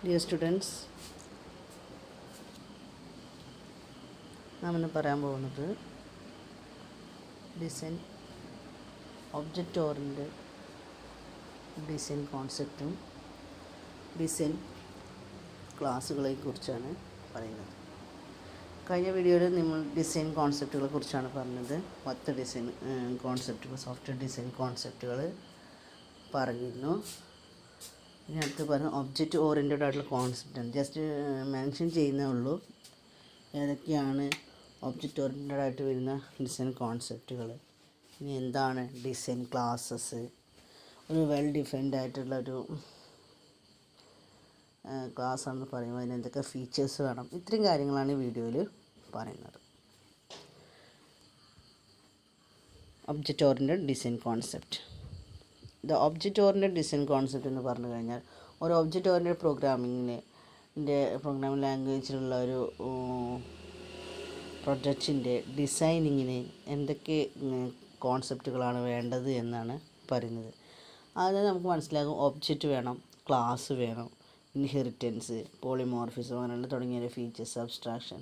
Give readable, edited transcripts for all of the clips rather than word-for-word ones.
Dear students, നാം ഇന്ന് പറയാൻ പോകുന്നത് ഡിസൈൻ ഒബ്ജക്റ്റ് ഓറിയൻറ്റഡ് ഡിസൈൻ കോൺസെപ്റ്റും ഡിസൈൻ ക്ലാസ്സുകളെ കുറിച്ചാണ് പറയുന്നത്. കഴിഞ്ഞ വീഡിയോയിൽ നമ്മൾ ഡിസൈൻ കോൺസെപ്റ്റുകളെ കുറിച്ചാണ് പറഞ്ഞത്. 10 ഡിസൈൻ കോൺസെപ്റ്റുകൾ, സോഫ്റ്റ്വെയർ ഡിസൈൻ കോൺസെപ്റ്റുകൾ പറഞ്ഞിരുന്നു. ഇനി അടുത്ത് പറഞ്ഞ ഒബ്ജക്റ്റ് ഓറിയൻറ്റഡ് ആയിട്ടുള്ള കോൺസെപ്റ്റാണ്. ജസ്റ്റ് മെൻഷൻ ചെയ്യുന്നേ ഉള്ളൂ ഏതൊക്കെയാണ് ഒബ്ജക്റ്റ് ഓറിയൻറ്റഡ് ആയിട്ട് വരുന്ന ഡിസൈൻ കോൺസെപ്റ്റുകൾ. ഇനി എന്താണ് ഡിസൈൻ ക്ലാസ്സസ്, ഒരു വെൽ ഡിഫൈൻഡ് ആയിട്ടുള്ളൊരു ക്ലാസ് ആണെന്ന് പറയുമ്പോൾ അതിന് എന്തൊക്കെ ഫീച്ചേഴ്സ് വേണം, ഇത്രയും കാര്യങ്ങളാണ് ഈ വീഡിയോയിൽ പറയുന്നത്. Object oriented design concept. The object oriented design concept എന്ന് പറഞ്ഞു കഴിഞ്ഞാൽ ഒരു ഒബ്ജക്റ്റ് ഓറിയൻറ്റഡ് പ്രോഗ്രാമിംഗ് ലാംഗ്വേജിലുള്ള ഒരു പ്രൊജക്റ്റിൻ്റെ ഡിസൈനിങ്ങിന് എന്തൊക്കെ കോൺസെപ്റ്റുകളാണ് വേണ്ടത് എന്നാണ് പറയുന്നത്. അതായത് നമുക്ക് മനസ്സിലാകും, ഒബ്ജക്റ്റ് വേണം, ക്ലാസ് വേണം, ഇൻഹെറിറ്റൻസ്, പോളിമോർഫിസം അങ്ങനെയുള്ള തുടങ്ങിയ ഫീച്ചേഴ്സ്, അബ്സ്ട്രാക്ഷൻ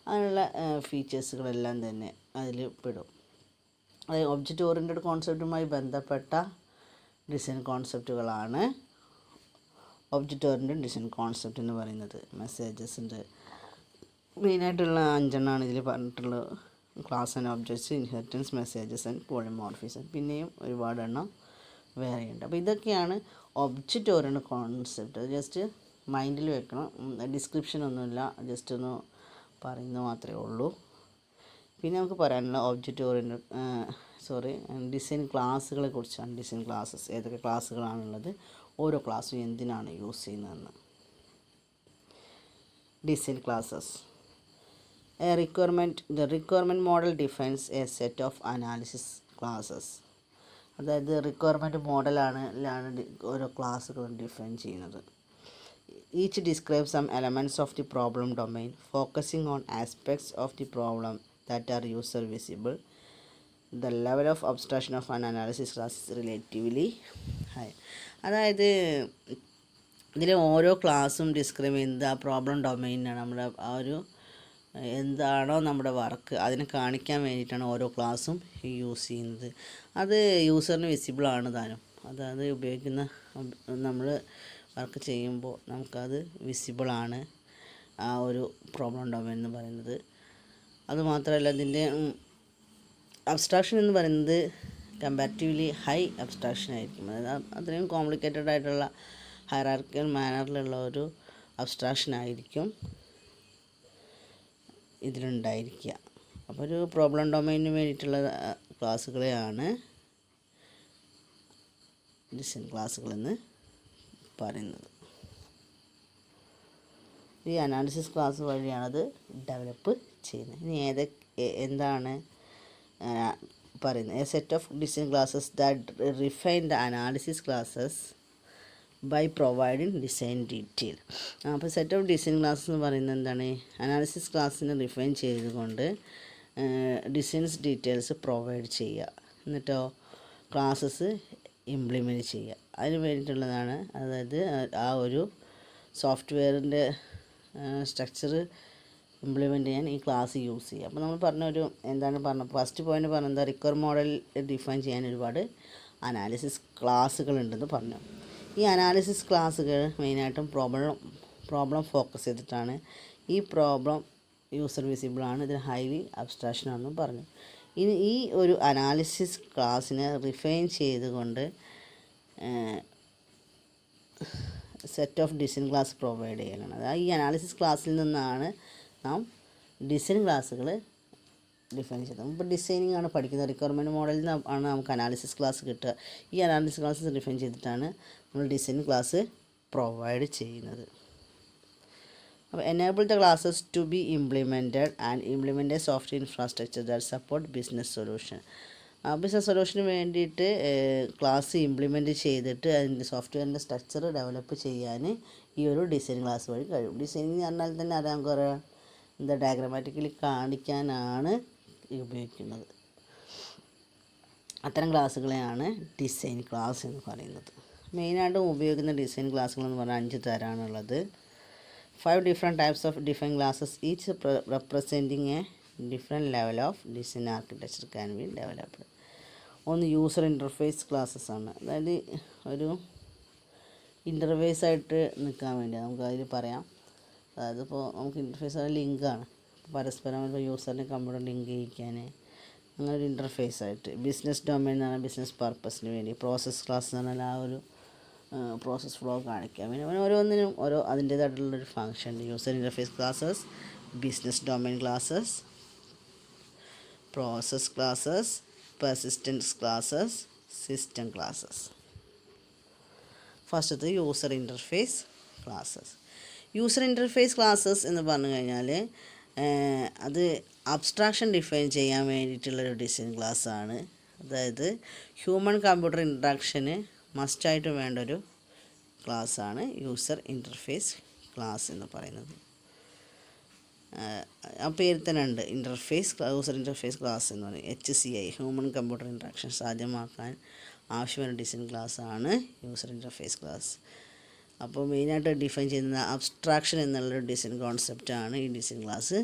അങ്ങനെയുള്ള ഫീച്ചേഴ്സുകളെല്ലാം തന്നെ അതിൽ പെടും. അതായത് ഒബ്ജക്റ്റ് ഓറിയൻറ്റഡ് കോൺസെപ്റ്റുമായി ബന്ധപ്പെട്ട ഡിസൈൻ കോൺസെപ്റ്റുകളാണ് ഒബ്ജക്റ്റ് ഓറിയൻറ്റഡ് ഡിസൈൻ കോൺസെപ്റ്റ് എന്ന് പറയുന്നത്. മെസ്സേജസ് ഉണ്ട്, മെയിനായിട്ടുള്ള 5 ഇതിൽ പറഞ്ഞിട്ടുള്ളത്. Class and objects, inheritance, messages and polymorphism, പിന്നെയും ഒരുപാട് എണ്ണം വേറെയുണ്ട്. അപ്പോൾ ഇതൊക്കെയാണ് ഒബ്ജക്റ്റ് ഓറിയൻറ്റഡ് കോൺസെപ്റ്റ്. ജസ്റ്റ് മൈൻഡിൽ വെക്കണം, ഡിസ്ക്രിപ്ഷൻ ഒന്നുമില്ല, ജസ്റ്റ് ഒന്ന് പറയുന്നത് മാത്രമേ ഉള്ളൂ. പിന്നെ നമുക്ക് പറയാനുള്ള ഒബ്ജക്റ്റ് ഓറിയൻറ്റഡ് ഡിസൈൻ ക്ലാസ്സുകളെ കുറിച്ചാണ്. ഡിസൈൻ ക്ലാസ്സസ് ഏതൊക്കെ ക്ലാസ്സുകളാണുള്ളത്, ഓരോ ക്ലാസ്സും എന്തിനാണ് യൂസ് ചെയ്യുന്നതെന്ന്. Design classes. The requirement model defines a set of analysis classes. അതായത് റിക്വയർമെൻറ്റ് മോഡലാണ് ഓരോ ക്ലാസ്സുകളും ഡിഫൈൻ ചെയ്യുന്നത്. Each describe some elements of the problem domain, focusing on aspects of the problem that are user visible. The level of abstraction of an analysis class is relatively high. അതായത് ഇതിൽ ഓരോ ക്ലാസ്സും describe ചെയ്യുന്നത് ആ problem ഡൊമൈനാണ്. നമ്മുടെ ആ ഒരു എന്താണോ നമ്മുടെ വർക്ക് അതിനെ കാണിക്കാൻ വേണ്ടിയിട്ടാണ് ഓരോ ക്ലാസ്സും യൂസ് ചെയ്യുന്നത്. അത് യൂസറിന് വിസിബിളാണ് താനും. അതായത് ഉപയോഗിക്കുന്ന നമ്മൾ വർക്ക് ചെയ്യുമ്പോൾ നമുക്കത് വിസിബിളാണ് ആ ഒരു പ്രോബ്ലം ഡൊമൈൻ എന്ന് പറയുന്നത്. അതുമാത്രമല്ല ഇതിൻ്റെ അബ്സ്ട്രാക്ഷൻ എന്ന് പറയുന്നത് കമ്പാരിറ്റീവ്ലി ഹൈ അബ്സ്ട്രാക്ഷൻ ആയിരിക്കും. അതായത് അത്രയും കോംപ്ലിക്കേറ്റഡ് ആയിട്ടുള്ള ഹൈറാർക്കിക്കൽ മാനറിലുള്ള ഒരു അബ്സ്ട്രാക്ഷൻ ആയിരിക്കും ഇതിലുണ്ടായിരിക്കുക. അപ്പോൾ ഒരു പ്രോബ്ലം ഡൊമൈനിന് വേണ്ടിയിട്ടുള്ള ക്ലാസ്സുകളെയാണ് ഡിസൈൻ ക്ലാസ്സുകളെന്ന് പറയുന്നത്. ഈ അനാലിസിസ് ക്ലാസ് വഴിയാണത് ഡെവലപ്പ് ചെയ്യുന്നത്. ഇനി എന്താണ് പറയുന്നത്? A set of design classes that refine the analysis classes by providing design detail. അപ്പോൾ സെറ്റ് ഓഫ് ഡിസൈൻ ക്ലാസ് എന്ന് പറയുന്നത് എന്താണ്? അനാലിസിസ് ക്ലാസ്സിനെ റിഫൈൻ ചെയ്തുകൊണ്ട് ഡിസൈൻസ് ഡീറ്റെയിൽസ് പ്രൊവൈഡ് ചെയ്യുക, എന്നിട്ടോ ക്ലാസ്സസ് ഇംപ്ലിമെൻറ്റ് ചെയ്യുക. അതിന് വേണ്ടിയിട്ടുള്ളതാണ്. അതായത് ആ ഒരു സോഫ്റ്റ്വെയറിൻ്റെ സ്ട്രക്ചർ ഇംപ്ലിമെൻറ്റ് ചെയ്യാൻ ഈ ക്ലാസ് യൂസ് ചെയ്യുക. അപ്പോൾ നമ്മൾ ഫസ്റ്റ് പോയിന്റ് പറഞ്ഞത് റിക്വയർ മോഡൽ ഡിഫൈൻ ചെയ്യാൻ ഒരുപാട് അനാലിസിസ് ക്ലാസ്സുകളുണ്ടെന്ന് പറഞ്ഞു. ഈ അനാലിസിസ് ക്ലാസ്സുകൾ മെയിനായിട്ടും പ്രോബ്ലം ഫോക്കസ് ചെയ്തിട്ടാണ്. ഈ പ്രോബ്ലം യൂസർ വിസിബിളാണ്, ഇതിന് ഹൈലി അബ്സ്ട്രാക്ഷൻ ആണെന്നും പറഞ്ഞു. ഇനി ഈ ഒരു അനാലിസിസ് ക്ലാസ്സിനെ റിഫൈൻ ചെയ്തുകൊണ്ട് set of design class provide ചെയ്യാനാണ്. അതായത് ഈ അനാലിസിസ് ക്ലാസ്സിൽ നിന്നാണ് നാം ഡിസൈൻ ക്ലാസ്സുകൾ ഡിഫൈൻ ചെയ്തത്. ഇപ്പോൾ ഡിസൈനിങ് ആണ് പഠിക്കുന്നത്. റിക്വയർമെൻറ്റ് മോഡലിൽ ആണ് നമുക്ക് അനാലിസിസ് ക്ലാസ് കിട്ടുക. ഈ അനാലിസിസ് ക്ലാസ് ഡിഫൈൻ ചെയ്തിട്ടാണ് നമ്മൾ ഡിസൈൻ ക്ലാസ് പ്രൊവൈഡ് ചെയ്യുന്നത്. അപ്പോൾ enable the classes to be implemented and implement a software infrastructure that support business solution. Business സൊല്യൂഷന് വേണ്ടിയിട്ട് ക്ലാസ് ഇംപ്ലിമെൻറ്റ് ചെയ്തിട്ട് അതിൻ്റെ സോഫ്റ്റ്വെയറിൻ്റെ സ്ട്രക്ചർ ഡെവലപ്പ് ചെയ്യാൻ ഈ ഒരു ഡിസൈൻ ക്ലാസ് വഴി കഴിയും. ഡിസൈനിങ് എന്ന് പറഞ്ഞാൽ തന്നെ അറിയാം, കുറേ ഡയഗ്രമാറ്റിക്കലി കാണിക്കാനാണ് ഉപയോഗിക്കുന്നത്. അത്തരം ക്ലാസ്സുകളെയാണ് ഡിസൈൻ ക്ലാസ് എന്ന് പറയുന്നത്. മെയിനായിട്ടും ഉപയോഗിക്കുന്ന ഡിസൈൻ ക്ലാസ്സുകളെന്ന് പറഞ്ഞാൽ 5 തരമാണുള്ളത്. 5 different types of design classes, each representing a different level of design architecture can be developed. ഒന്ന് യൂസർ ഇൻ്റർഫേസ് ക്ലാസ്സസ് ആണ്. അതായത് ഒരു ഇൻ്റർഫേസ് ആയിട്ട് നിൽക്കാൻ വേണ്ടി നമുക്ക് അതിൽ പറയാം. അതായത് ഇപ്പോൾ നമുക്ക് ഇൻ്റർഫേസ് ലിങ്കാണ്, പരസ്പരം ഇപ്പോൾ യൂസറിന് കമ്പ്യൂട്ടർ ലിങ്ക് ചെയ്യിക്കാൻ അങ്ങനെ ഒരു ഇൻ്റർഫേസ് ആയിട്ട്. ബിസിനസ് ഡൊമൈൻ എന്ന് പറഞ്ഞാൽ ബിസിനസ് പർപ്പസിന് വേണ്ടി. പ്രോസസ് ക്ലാസ് എന്ന് പറഞ്ഞാൽ ആ ഒരു പ്രോസസ് ഫ്ലോ കാണിക്കാം. പിന്നെ ഓരോന്നിനും ഓരോ അതിൻ്റേതായിട്ടുള്ളൊരു function. User interface classes, business domain classes, process classes, persistence classes, system classes. ഫസ്റ്റത്തെ user interface classes. User interface classes എന്ന് പറഞ്ഞു കഴിഞ്ഞാൽ അത് അബ്സ്ട്രാക്ഷൻ ഡിഫൈൻ ചെയ്യാൻ വേണ്ടിയിട്ടുള്ളൊരു ഡിസൈൻ ക്ലാസ്സാണ്. അതായത് ഹ്യൂമൻ കമ്പ്യൂട്ടർ ഇൻട്രാക്ഷന് മസ്റ്റായിട്ട് വേണ്ട ഒരു ക്ലാസ്സാണ് യൂസർ ഇൻ്റർഫേസ് ക്ലാസ് എന്ന് പറയുന്നത്. ആ പേരിൽ തന്നെ ഉണ്ട് ഇൻ്റർഫേസ്, യൂസർ ഇൻ്റർഫേസ് ക്ലാസ് എന്ന് പറയുന്നത്. HCI ഹ്യൂമൻ കമ്പ്യൂട്ടർ ഇൻട്രാക്ഷൻ സാധ്യമാക്കാൻ ആവശ്യമായ ഡിസൈൻ ക്ലാസ്സാണ് യൂസർ ഇൻ്റർഫേസ് ക്ലാസ്. അപ്പോൾ മെയിനായിട്ട് ഡിഫൈൻ ചെയ്യുന്ന അബ്സ്ട്രാക്ഷൻ എന്നുള്ളൊരു ഡിസൈൻ കോൺസെപ്റ്റാണ് ഈ ഡിസൈൻ ക്ലാസ്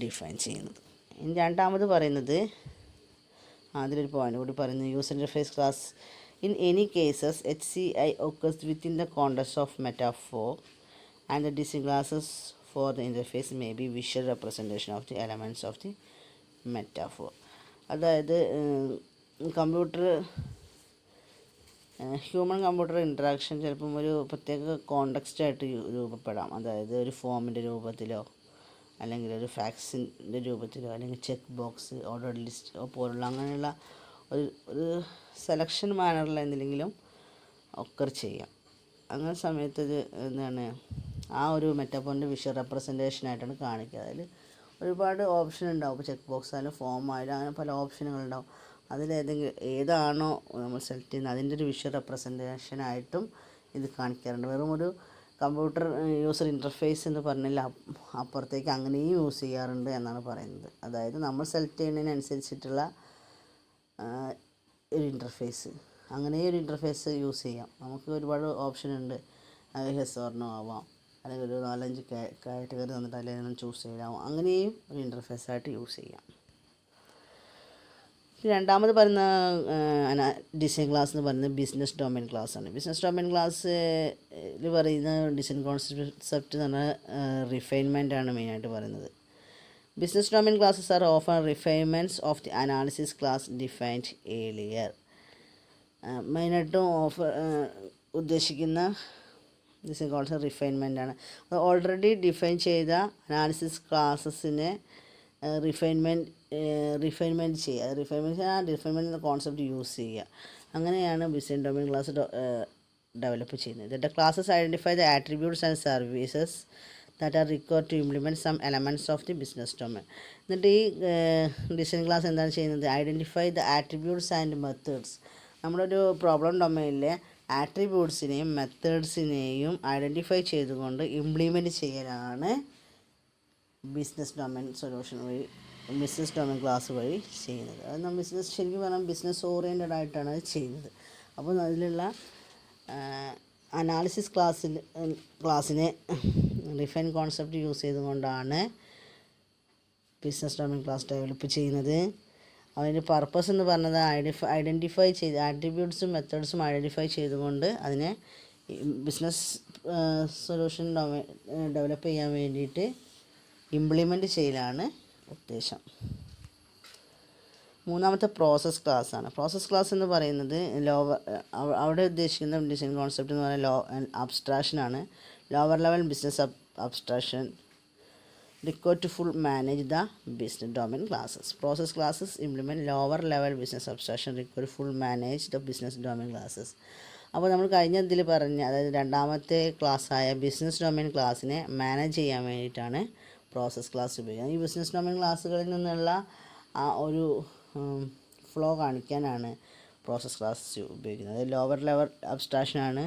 ഡിഫൈൻ ചെയ്യുന്നത്. ഇനി രണ്ടാമത് പറയുന്നത്, അതിലൊരു പോയിൻ്റ് കൂടി പറയുന്നത്, user interface class in any cases HCI occurs within the context of metaphor and the design classes for the interface may be visual representation of the elements of the metaphor. അതായത് computer human computer interaction ചിലപ്പം ഒരു പ്രത്യേക കോണ്ടെക്സ്റ്റായിട്ട് രൂപപ്പെടാം. അതായത് ഒരു ഫോമിൻ്റെ രൂപത്തിലോ അല്ലെങ്കിൽ ഒരു ഫാക്സിൻ്റെ രൂപത്തിലോ അല്ലെങ്കിൽ ചെക്ക് ബോക്സ്, ഓർഡർ ലിസ്റ്റ് പോലുള്ള അങ്ങനെയുള്ള ഒരു സെലക്ഷൻ മാനറിൽ എന്തെങ്കിലും ഒക്കർ ചെയ്യാം. അങ്ങനെ സമയത്ത് ഇത് എന്താണ് ആ ഒരു മെറ്റാഫോറിൻ്റെ വിഷ്വൽ റെപ്രസെൻറ്റേഷനായിട്ടാണ് കാണിക്കുക. അതിൽ ഒരുപാട് ഓപ്ഷൻ ഉണ്ടാവും. ഇപ്പോൾ ചെക്ക് ബോക്സ് ആയാലും ഫോം ആയാലും അങ്ങനെ പല ഓപ്ഷനുകളുണ്ടാവും. ഏതാണോ നമ്മൾ സെലക്ട് ചെയ്യുന്നത് അതിൻ്റെ ഒരു വിഷ്വൽ റെപ്രസെൻറ്റേഷനായിട്ടും ഇത് കാണിക്കാറുണ്ട്. വെറും ഒരു കമ്പ്യൂട്ടർ യൂസർ ഇൻ്റർഫേസ് എന്ന് പറഞ്ഞാൽ അപ്പുറത്തേക്ക് അങ്ങനെയും യൂസ് ചെയ്യാറുണ്ട് എന്നാണ് പറയുന്നത്. അതായത് നമ്മൾ സെലക്ട് ചെയ്യുന്നതിനനുസരിച്ചിട്ടുള്ള ഒരു ഇൻ്റർഫേസ്, അങ്ങനെ ഒരു ഇൻ്റർഫേസ് യൂസ് ചെയ്യാം. നമുക്ക് ഒരുപാട് ഓപ്ഷൻ ഉണ്ട്. യെസ് ഓർ നോ ആവാം, അല്ലെങ്കിൽ ഒരു 4-5 കാറ്റഗറി തന്നിട്ട് അല്ലെങ്കിൽ ചൂസ് ചെയ്യാം. അങ്ങനെയും ഒരു ഇൻ്റർഫേസായിട്ട് യൂസ് ചെയ്യാം. രണ്ടാമത് പറയുന്ന ഡിസൈൻ ക്ലാസ് എന്ന് പറയുന്നത് ബിസിനസ് ഡൊമൈൻ ക്ലാസ് ആണ്. ബിസിനസ് ഡൊമൈൻ ക്ലാസ്സിൽ പറയുന്ന ഡിസൈൻ കോൺസെപ്റ്റ് എന്ന് പറഞ്ഞാൽ റിഫൈൻമെൻ്റ് ആണ് മെയിനായിട്ട് പറയുന്നത്. Business domain classes are often refinements of the analysis class defined earlier. മെയിനായിട്ടും ഉദ്ദേശിക്കുന്ന ഡിസൈൻ കോൺസെപ്റ്റ് റിഫൈൻമെൻ്റ് ആണ്. അത് ഓൾറെഡി ഡിഫൈൻ ചെയ്ത അനാലിസിസ് ക്ലാസ്സസിനെ റിഫൈൻമെൻറ്റ് ചെയ്യുക. റിഫൈൻമെൻറ്റ് എന്ന കോൺസെപ്റ്റ് യൂസ് ചെയ്യുക. അങ്ങനെയാണ് ബിസിനസ് ഡൊമൈൻ ക്ലാസ് ഡെവലപ്പ് ചെയ്യുന്നത്. The classes identify the attributes and services that are required to implement some elements of the business domain. എന്നിട്ട് ഈ ഡിസൈൻ ക്ലാസ് എന്താണ് ചെയ്യുന്നത്? Identify the attributes and methods. നമ്മളൊരു problem ഡൊമൈനിലെ ആട്രിബ്യൂട്ട്സിനെയും മെത്തേഡ്സിനെയും identify ചെയ്തുകൊണ്ട് implement ചെയ്യലാണ് business domain solution വഴി, business domain class വഴി ചെയ്യുന്നത്. അത് നമ്മൾ ബിസിനസ് ശരിക്കും പറഞ്ഞാൽ ബിസിനസ് ഓറിയൻറ്റഡ് ആയിട്ടാണ് അത് ചെയ്യുന്നത്. അപ്പോൾ അതിലുള്ള അനാലിസിസ് ക്ലാസ്സിനെ റിഫൈൻ കോൺസെപ്റ്റ് യൂസ് ചെയ്തുകൊണ്ടാണ് ബിസിനസ് ഡൊമൈൻ ക്ലാസ് ഡെവലപ്പ് ചെയ്യുന്നത്. അതിൻ്റെ പർപ്പസ് എന്ന് പറഞ്ഞത് ഐഡൻറ്റിഫൈ ചെയ്ത് ആട്രിബ്യൂട്ട്സും മെത്തേഡ്സും ഐഡൻറ്റിഫൈ ചെയ്തുകൊണ്ട് അതിനെ ബിസിനസ് സൊല്യൂഷൻ ഡെവലപ്പ് ചെയ്യാൻ വേണ്ടിയിട്ട് ഇംപ്ലിമെൻറ്റ് ചെയ്യലാണ് ഉദ്ദേശം. മൂന്നാമത്തെ പ്രോസസ് ക്ലാസ് ആണ്. പ്രോസസ് ക്ലാസ് എന്ന് പറയുന്നത് അവിടെ ഉദ്ദേശിക്കുന്ന ഡിസൈൻ കോൺസെപ്റ്റ് എന്ന് പറയുന്നത് അബ്സ്ട്രാക്ഷൻ ആണ്. Lower level business abstraction required to full manage the business domain classes. Process classes implement lower level business abstraction required to full manage the business domain classes. അപ്പോൾ നമ്മൾ കഴിഞ്ഞ ഇതിൽ പറഞ്ഞ, അതായത് രണ്ടാമത്തെ ക്ലാസ്സായ ബിസിനസ് ഡൊമൈൻ ക്ലാസ്സിനെ മാനേജ് ചെയ്യാൻ വേണ്ടിയിട്ടാണ് പ്രോസസ് ക്ലാസ് ഉപയോഗിക്കുന്നത്. ഈ ബിസിനസ് ഡൊമൈൻ ക്ലാസ്സുകളിൽ നിന്നുള്ള ആ ഒരു ഫ്ലോ കാണിക്കാനാണ് പ്രോസസ് ക്ലാസ് ഉപയോഗിക്കുന്നത്. അത് ലോവർ ലെവൽ അബ്സ്ട്രാക്ഷനാണ്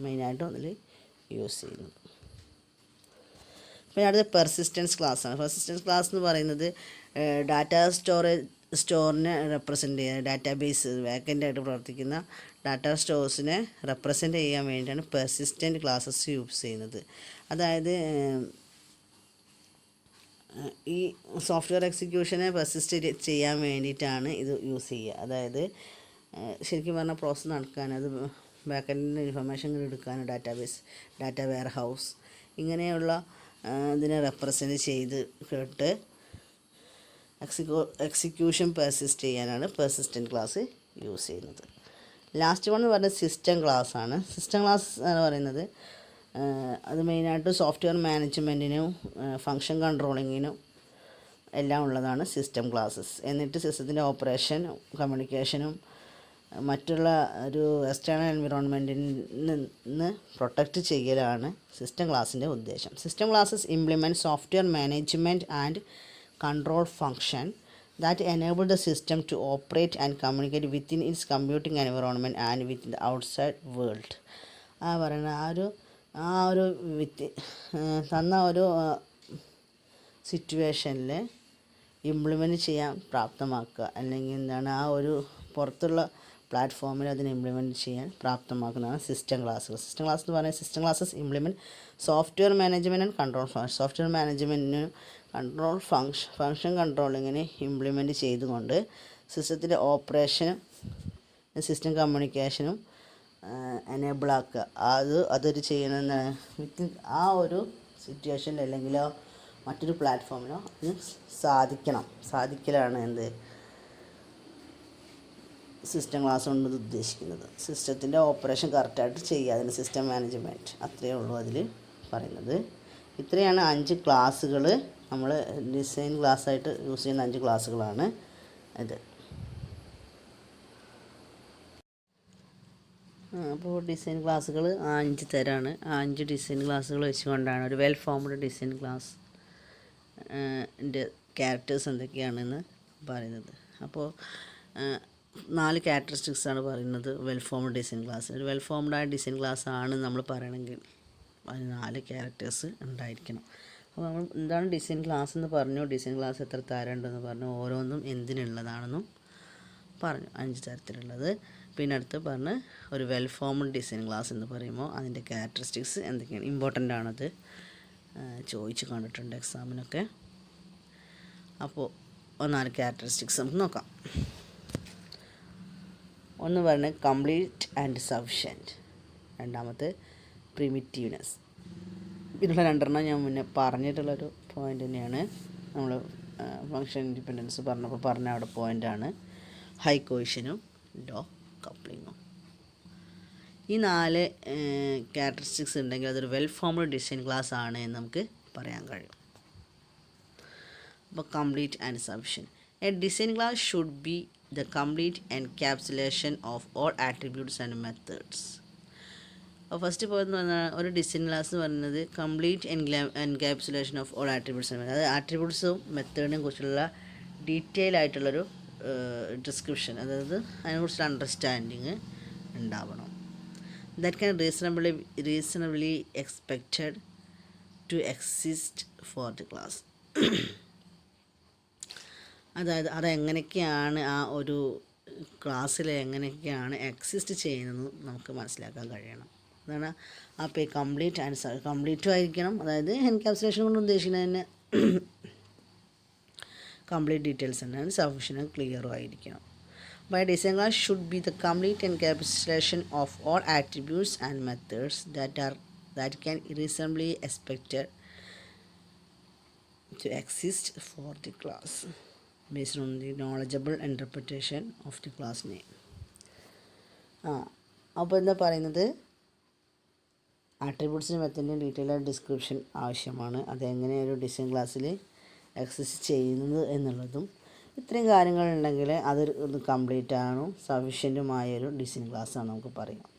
മെയിനായിട്ടും അതിൽ യൂസ് ചെയ്യുന്നത്. പിന്നെ അടുത്ത പെർസിസ്റ്റൻസ് ക്ലാസ്സാണ്. പെർസിസ്റ്റൻസ് ക്ലാസ് എന്ന് പറയുന്നത് ഡാറ്റ സ്റ്റോറിനെ റെപ്രസെൻ്റ് ചെയ്യുക, ഡാറ്റാബേസ് വേക്കൻ്റായിട്ട് പ്രവർത്തിക്കുന്ന ഡാറ്റ സ്റ്റോഴ്സിനെ റെപ്രസെൻ്റ് ചെയ്യാൻ വേണ്ടിയാണ് പെർസിസ്റ്റൻറ്റ് ക്ലാസ്സസ് യൂസ് ചെയ്യുന്നത്. അതായത് ഈ സോഫ്റ്റ്വെയർ എക്സിക്യൂഷനെ പെർസിസ്റ്റ് ചെയ്യാൻ വേണ്ടിയിട്ടാണ് ഇത് യൂസ് ചെയ്യുക. അതായത് ശരിക്കും പറഞ്ഞാൽ പ്രോസസ്സ് നടക്കാൻ, അത് ബാക്കെൻഡിൽ ഇൻഫർമേഷൻ എടുക്കാൻ ഡാറ്റാബേസ്, ഡാറ്റ വെയർ ഹൗസ് ഇങ്ങനെയുള്ള ഇതിനെ റെപ്രസെൻ്റ് ചെയ്ത് കേട്ട് എക്സിക്യൂഷൻ പെർസിസ്റ്റ് ചെയ്യാനാണ് പെർസിസ്റ്റൻറ്റ് ക്ലാസ് യൂസ് ചെയ്യുന്നത്. ലാസ്റ്റ് വൺ എന്ന് പറയുന്നത് സിസ്റ്റം ക്ലാസ് ആണ്. സിസ്റ്റം ക്ലാസ് എന്ന് പറയുന്നത് അത് മെയിനായിട്ട് സോഫ്റ്റ്വെയർ മാനേജ്മെൻറ്റിനും ഫങ്ഷൻ കൺട്രോളിങ്ങിനും എല്ലാം ഉള്ളതാണ് സിസ്റ്റം ക്ലാസ്സസ്. എന്നിട്ട് സിസ്റ്റത്തിൻ്റെ ഓപ്പറേഷനും കമ്മ്യൂണിക്കേഷനും മറ്റുള്ള ഒരു എക്സ്റ്റേണൽ എൻവിറോൺമെൻറ്റിൽ നിന്ന് പ്രൊട്ടക്റ്റ് ചെയ്യലാണ് സിസ്റ്റം ക്ലാസ്സിൻ്റെ ഉദ്ദേശം. System classes implement software management and control function that enable the system to operate and communicate within its computing environment and with the outside world. പറയുന്ന ആ ഒരു തന്ന ഒരു സിറ്റുവേഷനിൽ ഇംപ്ലിമെൻറ്റ് ചെയ്യാൻ പ്രാപ്തമാക്കുക, അല്ലെങ്കിൽ എന്താണ് ആ ഒരു പുറത്തുള്ള പ്ലാറ്റ്ഫോമിൽ അതിനെ ഇംപ്ലിമെൻറ്റ് ചെയ്യാൻ പ്രാപ്തമാക്കുന്നതാണ് സിസ്റ്റം ക്ലാസ്സുകൾ. സിസ്റ്റം ക്ലാസ് എന്ന് പറയുന്നത് system classes implement software management and control function. Software മാനേജ്മെൻറ്റിനും കൺട്രോൾ ഫങ്ഷൻ കൺട്രോളിങ്ങിനെ ഇംപ്ലിമെൻറ്റ് ചെയ്തുകൊണ്ട് സിസ്റ്റത്തിൻ്റെ ഓപ്പറേഷനും സിസ്റ്റം കമ്മ്യൂണിക്കേഷനും എനേബിളാക്കുക. അതൊരു ചെയ്യുന്ന വിത്തിൻ ആ ഒരു സിറ്റുവേഷനിൽ അല്ലെങ്കിൽ മറ്റൊരു പ്ലാറ്റ്ഫോമിലോ അതിന് സാധിക്കലാണ് എന്ത് സിസ്റ്റം ക്ലാസ് കൊണ്ട് ഉദ്ദേശിക്കുന്നത്. സിസ്റ്റത്തിൻ്റെ ഓപ്പറേഷൻ കറക്റ്റായിട്ട് ചെയ്യുക, അതിന് സിസ്റ്റം മാനേജ്മെൻറ്റ് അത്രയേ ഉള്ളൂ അതിൽ പറയുന്നത്. ഇത്രയാണ് 5 ക്ലാസ്സുകൾ നമ്മൾ ഡിസൈൻ ക്ലാസ്സായിട്ട് യൂസ് ചെയ്യുന്ന 5 ക്ലാസ്സുകളാണ് ഇത്. അപ്പോൾ ഡിസൈൻ ക്ലാസ്സുകൾ 5 തരമാണ്. 5 ഡിസൈൻ ക്ലാസ്സുകൾ വെച്ചുകൊണ്ടാണ് ഒരു well formed design class characters എന്തൊക്കെയാണെന്ന് പറയുന്നത്. അപ്പോൾ 4 ക്യാരക്ടറിസ്റ്റിക്സാണ് പറയുന്നത് വെൽ ഫോംഡ് ഡിസൈൻ ക്ലാസ്. ഒരു വെൽ ഫോംഡായ ഡിസൈൻ ക്ലാസ് ആണ് നമ്മൾ പറയണമെങ്കിൽ അതിന് 4 ക്യാരക്ടേഴ്സ് ഉണ്ടായിരിക്കണം. അപ്പോൾ നമ്മൾ എന്താണ് ഡിസൈൻ ക്ലാസ് എന്ന് പറഞ്ഞു, ഡിസൈൻ ക്ലാസ് എത്ര തരമുണ്ടെന്ന് പറഞ്ഞു, ഓരോന്നും എന്തിനുള്ളതാണെന്നും പറഞ്ഞു, 5 തരത്തിലുള്ളത്. പിന്നെ അടുത്ത് പറഞ്ഞ് ഒരു വെൽ ഫോംഡ് ഡിസൈൻ ക്ലാസ് എന്ന് പറയുമ്പോൾ അതിൻ്റെ ക്യാരക്ടറിസ്റ്റിക്സ് എന്തൊക്കെയാണ്, ഇമ്പോർട്ടൻ്റ് ആണത്, ചോദിച്ച് കണ്ടിട്ടുണ്ട് എക്സാമിനൊക്കെ. അപ്പോൾ 4 ക്യാരക്ടറിസ്റ്റിക്സ് നമുക്ക് നോക്കാം. ഒന്ന് പറഞ്ഞ് കംപ്ലീറ്റ് ആൻഡ് സഫിഷ്യൻറ്റ്, രണ്ടാമത്തെ പ്രിമിറ്റീവ്നെസ്. ഇതിലുള്ള 2 ഞാൻ മുന്നേ പറഞ്ഞിട്ടുള്ളൊരു പോയിൻ്റ് തന്നെയാണ്. നമ്മൾ ഫങ്ഷൻ ഇൻഡിപെൻഡൻസ് പറഞ്ഞപ്പോൾ പറഞ്ഞ അവിടെ പോയിൻ്റാണ്. ഹൈ കോയിഷനും ലോ കപ്ലിങ്ങും. ഈ 4 ക്യാരക്ടറിസ്റ്റിക്സ് ഉണ്ടെങ്കിൽ അതൊരു വെൽ ഫോംഡ് ഡിസൈൻ ക്ലാസ് ആണ് എന്ന് നമുക്ക് പറയാൻ കഴിയും. അപ്പോൾ complete and sufficient. A design class should B the complete encapsulation of all attributes and methods. അപ്പോൾ ഫസ്റ്റ് പോയെന്ന് പറഞ്ഞാൽ ഒരു ഡിസൈൻ ക്ലാസ് എന്ന് പറയുന്നത് complete encapsulation of all attributes and method. അതായത് ആട്രിബ്യൂട്ട്സും മെത്തേഡിനെ കുറിച്ചുള്ള ഡീറ്റെയിൽ ആയിട്ടുള്ളൊരു ഡിസ്ക്രിപ്ഷൻ, അതായത് അതിനെക്കുറിച്ചുള്ള അണ്ടർസ്റ്റാൻഡിങ് ഉണ്ടാവണം. That can reasonably expected to exist for the class. അതായത് അതെങ്ങനെയൊക്കെയാണ് ആ ഒരു ക്ലാസ്സിൽ എങ്ങനെയൊക്കെയാണ് എക്സിസ്റ്റ് ചെയ്യുന്നത് നമുക്ക് മനസ്സിലാക്കാൻ കഴിയണം. അതാണ് അപ്പോൾ കംപ്ലീറ്റും ആയിരിക്കണം. അതായത് എൻകാപ്സുലേഷൻ കൊണ്ട് ഉദ്ദേശിക്കുന്നത് തന്നെ കംപ്ലീറ്റ് ഡീറ്റെയിൽസ് തന്നെയാണ്. സഫിഷ്യൻറ്റും ക്ലിയറും ആയിരിക്കണം. By design class should be the complete encapsulation of all attributes and methods that can reasonably expected to exist for the class based on the knowledgeable interpretation of the class name. അപ്പോൾ എന്താ പറയുന്നത്, ആട്രിബ്യൂട്ട്സിൻ്റെ മെത്തേഡിൻ്റെ detail ആയ description ആവശ്യമാണ്. അതെങ്ങനെ ഒരു design ക്ലാസ്സിൽ exist ചെയ്യുന്നത് എന്നുള്ളതും ഇത്രയും കാര്യങ്ങളുണ്ടെങ്കിൽ അത് കംപ്ലീറ്റ് ആണോ സഫിഷ്യൻറ്റുമായൊരു ഡിസൈൻ ക്ലാസ്സാണ് നമുക്ക് പറയാം.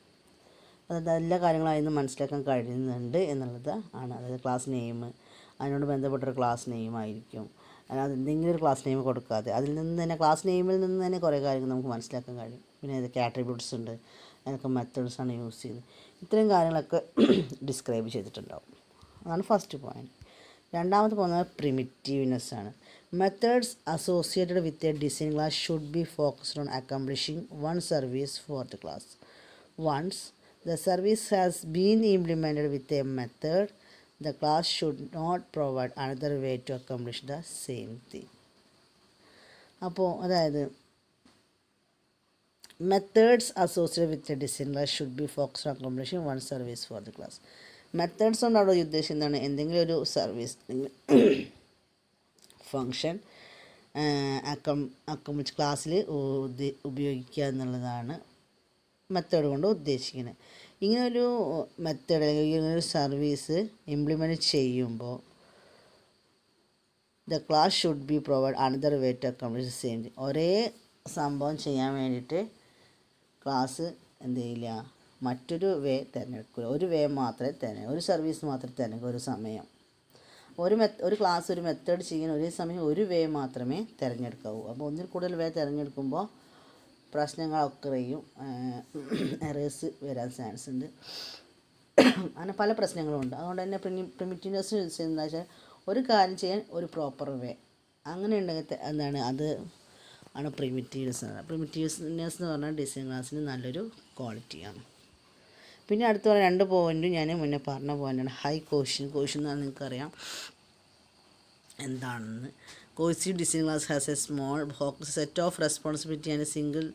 അതായത് എല്ലാ കാര്യങ്ങളും അതിൽ നിന്ന് മനസ്സിലാക്കാൻ കഴിയുന്നുണ്ട് എന്നുള്ളത് ആണ്. അതായത് ക്ലാസ് നെയിം, അതിനോട് ബന്ധപ്പെട്ടൊരു ക്ലാസ് നെയിം ആയിരിക്കും. അതിനകത്ത് എന്തെങ്കിലും ഒരു ക്ലാസ് നെയിം കൊടുക്കാതെ അതിൽ നിന്ന് തന്നെ ക്ലാസ് നെയിമിൽ നിന്ന് തന്നെ കുറേ കാര്യങ്ങൾ നമുക്ക് മനസ്സിലാക്കാൻ കഴിയും. പിന്നെ ഏതൊക്കെ ആട്രിബ്യൂട്ട്സ് ഉണ്ട്, ഏതൊക്കെ മെത്തേഡ്സാണ് യൂസ് ചെയ്യുന്നത്, ഇത്രയും കാര്യങ്ങളൊക്കെ ഡിസ്ക്രൈബ് ചെയ്തിട്ടുണ്ടാവും. അതാണ് ഫസ്റ്റ് പോയിൻറ്റ്. രണ്ടാമത് പോകുന്നത് പ്രിമിറ്റീവ്നെസ് ആണ്. Methods associated with a design class should be focused on accomplishing one service for the class. Once the service has been implemented with a method, the class should not provide another way to accomplish the same thing. അപ്പോൾ അതായത് methods associated with a design class should be focused on accomplishing one service for the class. Methods കൊണ്ട് അവിടെ ഉദ്ദേശിക്കുന്നത് എന്താണ്? എന്തെങ്കിലും ഒരു service function ക്ലാസ്സിൽ ഉപയോഗിക്കുക എന്നുള്ളതാണ് മെത്തേഡ് കൊണ്ട് ഉദ്ദേശിക്കുന്നത്. ഇങ്ങനൊരു മെത്തേഡ് അല്ലെങ്കിൽ ഇങ്ങനൊരു സർവീസ് ഇംപ്ലിമെൻറ്റ് ചെയ്യുമ്പോൾ the class should be provide another way to accomplish the same thing. ഒരേ സംഭവം ചെയ്യാൻ വേണ്ടിയിട്ട് ക്ലാസ് എന്ത് ചെയ്യില്ല, മറ്റൊരു വേ തിരഞ്ഞെടുക്കില്ല. ഒരു വേ മാത്രമേ ഒരു സർവീസ് മാത്രമേ തിരഞ്ഞെടുക്കൂ. ഒരു സമയം ഒരു ക്ലാസ് ഒരു മെത്തേഡ് ചെയ്യാൻ ഒരേ സമയം ഒരു വേ മാത്രമേ തിരഞ്ഞെടുക്കാവൂ. അപ്പോൾ ഒന്നിൽ കൂടുതൽ വേ തിരഞ്ഞെടുക്കുമ്പോൾ പ്രശ്നങ്ങളൊക്കെ ചെയ്യും, എറേഴ്സ് വരാൻ ചാൻസ് ഉണ്ട്. അങ്ങനെ പല പ്രശ്നങ്ങളുമുണ്ട്. അതുകൊണ്ട് തന്നെ പ്രിമിറ്റീവ്നെസ് എന്താ വെച്ചാൽ ഒരു കാര്യം ചെയ്യാൻ ഒരു പ്രോപ്പർ വേ അങ്ങനെ ഉണ്ടെങ്കിൽ എന്താണ് അത് ആണ് പ്രിമിറ്റീവ്നെസ്. പ്രിമിറ്റീവ്നെസ് എന്ന് പറഞ്ഞാൽ ഡിസൈൻ ക്ലാസ്സിന് നല്ലൊരു ക്വാളിറ്റിയാണ്. പിന്നെ അടുത്ത രണ്ട് പോയിൻറ്റും ഞാൻ മുന്നേ പറഞ്ഞ പോയിൻ്റാണ് ഹൈ കോഷ്യൻ. കോഷ്യൻ എന്ന് പറഞ്ഞാൽ നിങ്ങൾക്കറിയാം എന്താണെന്ന്. Cohesive design class has a small focus set of responsibility and single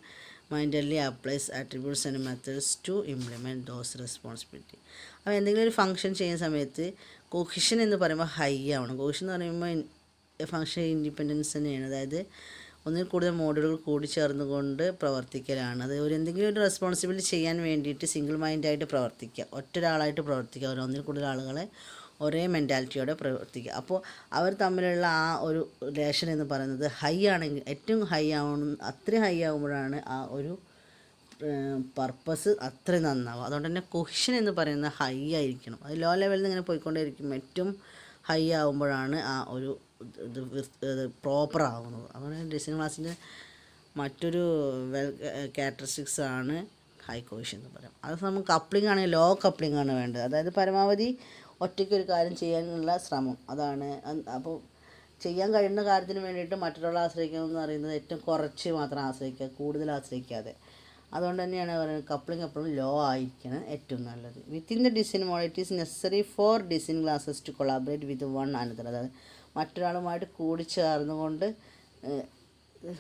mindedly applies attributes and methods to implement those responsibility. അപ്പോൾ എന്തെങ്കിലും ഒരു ഫംഗ്ഷൻ ചെയ്യുന്ന സമയത്ത് കോഹിഷൻ എന്ന് പറയുമ്പോൾ ഹൈ ആവണം. കോഹിഷൻ എന്ന് പറയുമ്പോൾ ഫംഗ്ഷൻ ഇൻഡിപെൻഡൻസ് തന്നെയാണ്. അതായത് ഒന്നിൽ കൂടുതൽ മോഡുകൾ കൂടിച്ചേർന്നുകൊണ്ട് പ്രവർത്തിക്കലാണ്. അത് എന്തെങ്കിലും ഒരു റെസ്പോൺസിബിലിറ്റി ചെയ്യാൻ വേണ്ടിയിട്ട് സിംഗിൾ മൈൻഡായിട്ട് പ്രവർത്തിക്കുക, ഒറ്റൊരാളായിട്ട് പ്രവർത്തിക്കുക, ഒന്നിൽ കൂടുതൽ ആളുകളെ ഒരേ മെൻറ്റാലിറ്റിയോടെ പ്രവർത്തിക്കുക. അപ്പോൾ അവർ തമ്മിലുള്ള ആ ഒരു റിലേഷൻ എന്ന് പറയുന്നത് ഹൈ ആണെങ്കിൽ ഏറ്റവും ഹൈ ആവണം. അത്രയും ഹൈ ആകുമ്പോഴാണ് ആ ഒരു പർപ്പസ് അത്രയും നന്നാവും. അതുകൊണ്ട് തന്നെ കൊഹിഷൻ എന്ന് പറയുന്നത് ഹൈ ആയിരിക്കണം. അത് ലോ ലെവലിൽ നിന്ന് ഇങ്ങനെ പോയിക്കൊണ്ടേയിരിക്കും. ഏറ്റവും ഹൈ ആകുമ്പോഴാണ് ആ ഒരു ഇത് പ്രോപ്പർ ആകുന്നത്. അതുകൊണ്ട് ഡിസൈൻ ക്ലാസ്സിൻ്റെ മറ്റൊരു ക്യാരക്ടറിസ്റ്റിക്സ് ആണ് ഹൈ കൊഹിഷൻ എന്ന് പറയാം. അത് നമുക്ക് കപ്ലിംഗ് ആണെങ്കിൽ ലോ കപ്ലിംഗ് ആണ് വേണ്ടത്. അതായത് പരമാവധി ഒറ്റയ്ക്ക് ഒരു കാര്യം ചെയ്യാനുള്ള ശ്രമം അതാണ്. അപ്പോൾ ചെയ്യാൻ കഴിയുന്ന കാര്യത്തിന് വേണ്ടിയിട്ട് മറ്റൊരാളെ ആശ്രയിക്കുക എന്ന് പറയുന്നത് ഏറ്റവും കുറച്ച് മാത്രം ആശ്രയിക്കുക, കൂടുതൽ ആശ്രയിക്കാതെ. അതുകൊണ്ട് തന്നെയാണ് പറയുന്നത് കപ്ലിംഗ് എപ്പോഴും ലോ ആയിരിക്കണം ഏറ്റവും നല്ലത്. Within the design model it is necessary for design classes to collaborate with one another. അതായത് മറ്റൊരാളുമായിട്ട്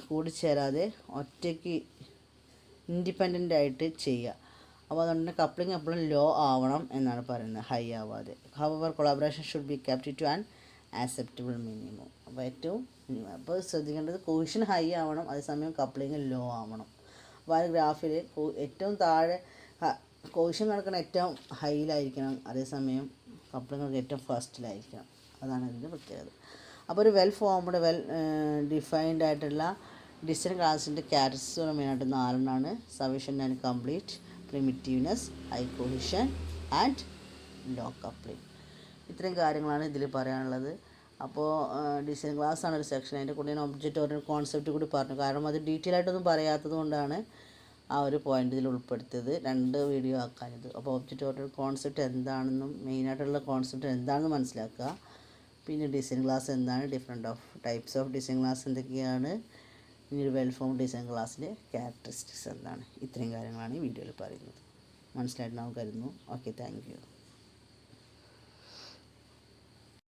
കൂടിച്ചേരാതെ ഒറ്റയ്ക്ക് ഇൻഡിപെൻഡൻ്റ് ആയിട്ട് ചെയ്യുക. അപ്പോൾ അതുകൊണ്ട് തന്നെ കപ്ലിംഗ് എപ്പോഴും ലോ ആവണം എന്നാണ് പറയുന്നത്, ഹൈ ആവാതെ. Our collaboration should be kept to an acceptable minimum. അപ്പോൾ ശ്രദ്ധിക്കേണ്ടത് കോഹിഷൻ ഹൈ ആവണം, അതേസമയം കപ്ലിംഗ് ലോ ആവണം. അപ്പോൾ ആ ഗ്രാഫിൽ ഏറ്റവും താഴെ കോഹിഷൻ കിടക്കുന്ന ഏറ്റവും ഹൈയിലായിരിക്കണം, അതേസമയം കപ്ലിംഗ് ഏറ്റവും ഫസ്റ്റിലായിരിക്കണം. അതാണ് ഇതിൻ്റെ പ്രത്യേകത. അപ്പോൾ ഒരു വെൽ ഫോംഡ് ഡിഫൈൻഡ് ആയിട്ടുള്ള ഡിസൈൻ ക്ലാസിൻ്റെ ക്യാരക്ടറിസ്റ്റിക്സ് മെയിനായിട്ട് 4 sufficient and complete, primitiveness, high cohesion and low coupling. ഇത്രയും കാര്യങ്ങളാണ് ഇതിൽ പറയാനുള്ളത്. അപ്പോൾ ഡിസൈൻ ക്ലാസ് ആണ് ഒരു സെക്ഷൻ. അതിൻ്റെ കൂടെ ഞാൻ ഒബ്ജക്റ്റ് ഓറിയൻറ്റഡ് കോൺസെപ്റ്റ് കൂടി പറഞ്ഞു. കാരണം അത് ഡീറ്റെയിൽ ആയിട്ടൊന്നും പറയാത്തത് കൊണ്ടാണ് ആ ഒരു പോയിൻ്റ് ഇതിൽ ഉൾപ്പെടുത്തിയത്, 2 വീഡിയോ ആക്കാനിത്. അപ്പോൾ ഒബ്ജക്റ്റ് ഓറിയൻറ്റഡ് കോൺസെപ്റ്റ് എന്താണെന്നും മെയിനായിട്ടുള്ള കോൺസെപ്റ്റ് എന്താണെന്ന് മനസ്സിലാക്കുക. പിന്നെ ഡിസൈൻ ക്ലാസ് എന്താണ്, different types of design class എന്തൊക്കെയാണ്, ഇനി ഒരു വെൽ ഫോം ഡിസൈൻ ക്ലാസ്സിലെ ക്യാരക്ടറിസ്റ്റിക്സ് എന്താണ്, ഇത്രയും കാര്യങ്ങളാണ് ഈ വീഡിയോയിൽ പറയുന്നത്. മനസ്സിലായിട്ട് നമുക്ക് കരുതുന്നു. Okay, thank you.